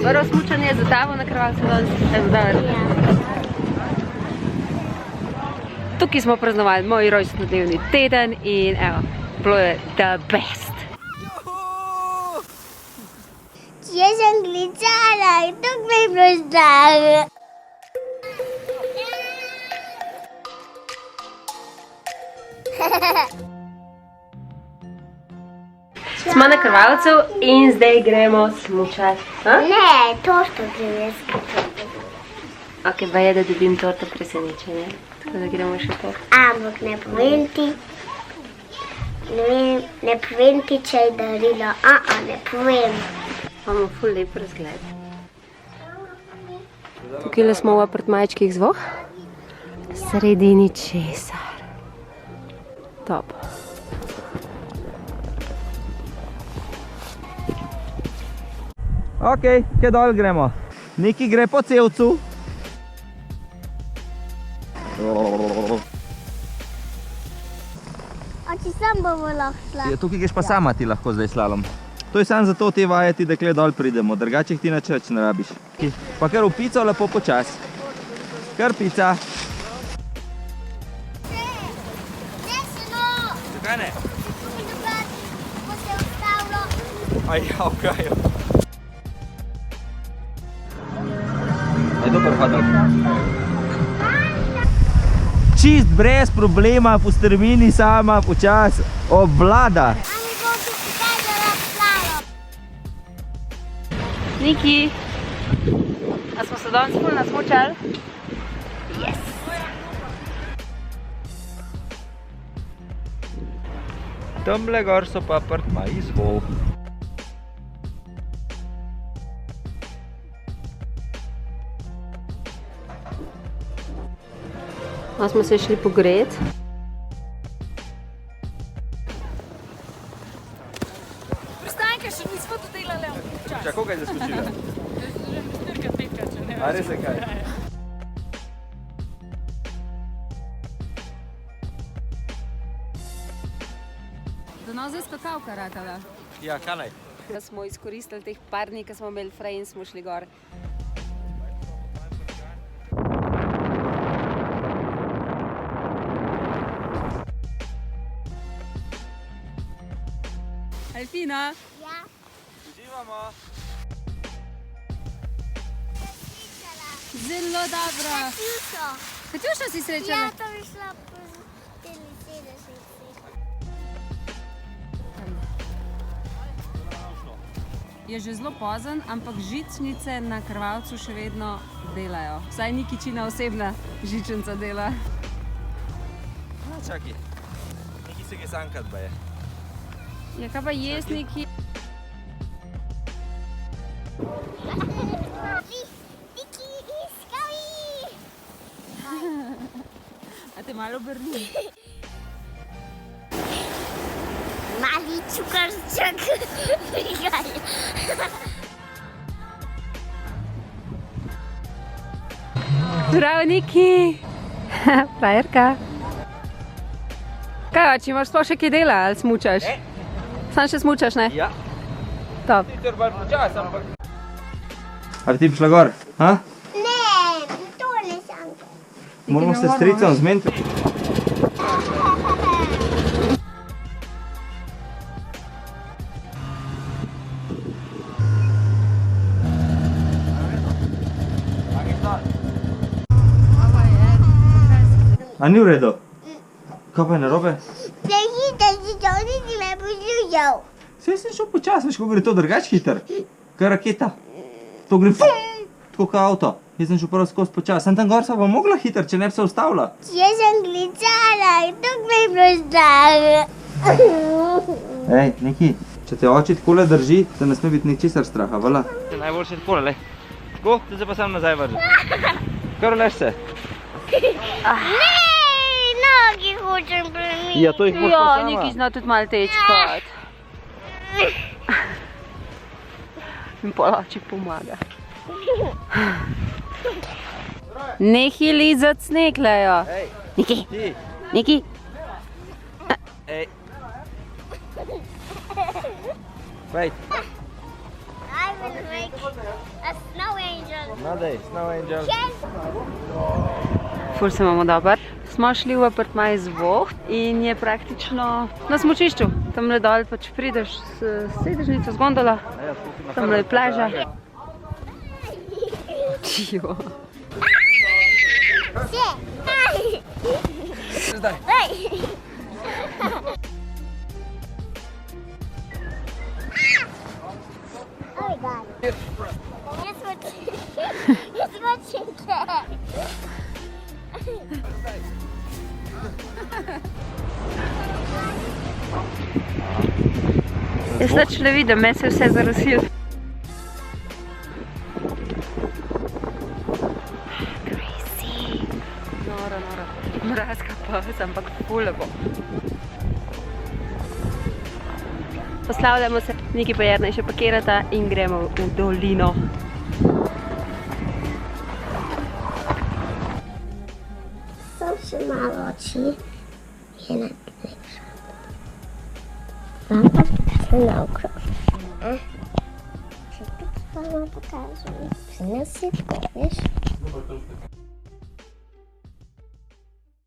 Prvo smučanje za tabo na Krvalcu danes. Evo, danes. Tukaj smo praznovali moj rojstnodnevni teden in evo, bilo je the best. Jaz sem gličala in tukaj je bilo zdravo. Smo na Krvalcu in zdaj gremo smučati. Ne, torto grem jaz torto. Ok, pa je, da dobim torto presenečenje. Tako da gremo še to. Ampak ne povem ti. Ne povem ti, če je darilo. Ne povem. Imamo ful lep razgled. Tukaj smo v apartmajčkih Zvoh. Sredi ničesar. Top. Ok, kje dol gremo? Neki gre po cevcu. Oči sam bomo lahko šla. Tukaj greš pa sama ti lahko zdaj slalom. To je samo zato te vajeti, da kle dol pridemo, drugače jih ti nič več ne rabiš. Pa kar v pico lepo počas. Kar pica. Zakaj ne? Bo se ustavilo. Kaj je? Je dober hodal. Čist brez problema, po strmini sama, počas, obvlada. Ani bo tukaj zaradi slalom. Niki, a smo se danes ful nasmučali? Yes! Tamle gor so pa apartmaji Zvoh. Malo smo se šli pogret. Pristanke še nismo dodelali. Čakaj, koga je zaskočila? Štirka, petka, če ne. A res je kaj? Do nas je skakavka rakala. Ja, kaj naj? Da smo izkoristili teh par dni, ko smo imeli frej in smo šli gor. Alfina, Ja, Uživamo. zelo dobro. Katjušo. Katjušo si srečala? Ja, to bi šla po teli 70. Je že zelo pozen, ampak žičnice na Krvalcu še vedno delajo. Vsaj ni Kičina osebna žičnica dela. Čakaj, neki se ga sankat baje. Ja, kaj pa jaz neki? Niki, iskavi! A te malo obrni? Mali cukarček. Zdravo, Niki! Frajerka. Kaj, oči, imaš sploh še kaj dela ali smučaš? Sam še smučaš, ne? Ja. Top. Sicer bolj počas, ampak... A bi ti prišla gor? Ha? Ne, to ne sanko. Moramo se s stricom zmeniti. A ni v redu? Kaj pa je narobe? Ne hite, si to niti me poslušal. Saj sem šel počas, veš, kako gre to drugač hiter. Kaj raketa. To gre fum, tako kot avto. Jaz sem šel prvo skozi počas. Sem tam gor se pa mogla hiter, če ne bi se ustavila. Jaz sem gličala in tukaj je bilo zdravo. Ej, Niki, če te oči takole drži, te ne sme biti ničesar straha, vala? Najboljše je takole, lej. Tako, zdaj se pa sam nazaj vrži. Kar lež se. Ne, nogi hočem premiti. Ja, to jih boš pa Ja, sama. Niki zna tudi malo tečkati. In pol oči pomaga. Nehi lizat sneglejo. Ej, Niki, ti, Niki. ej. Wait. I will make a Nadej, Snow Angel. Ful se imamo dober. Smo šli v apartmaj z Voht in je praktično na smučišču. Tamle dol pač prideš s sedežnico, z gondola, tamle je plaža. Čijo. Zdaj. Oh my god. Guess what you get? Jaz nič ne vidim, meni se je vse zarosilo. Crazy. Noro. Mrazka pa, ampak ful lepo. Poslavljamo se, Niki pa Jernej še pakirata in gremo v dolino. Są się maloci. Jedna najlepsza. Mama pokaże na okrąg. Czy tu mama pokaże? Przyniosę, wiesz?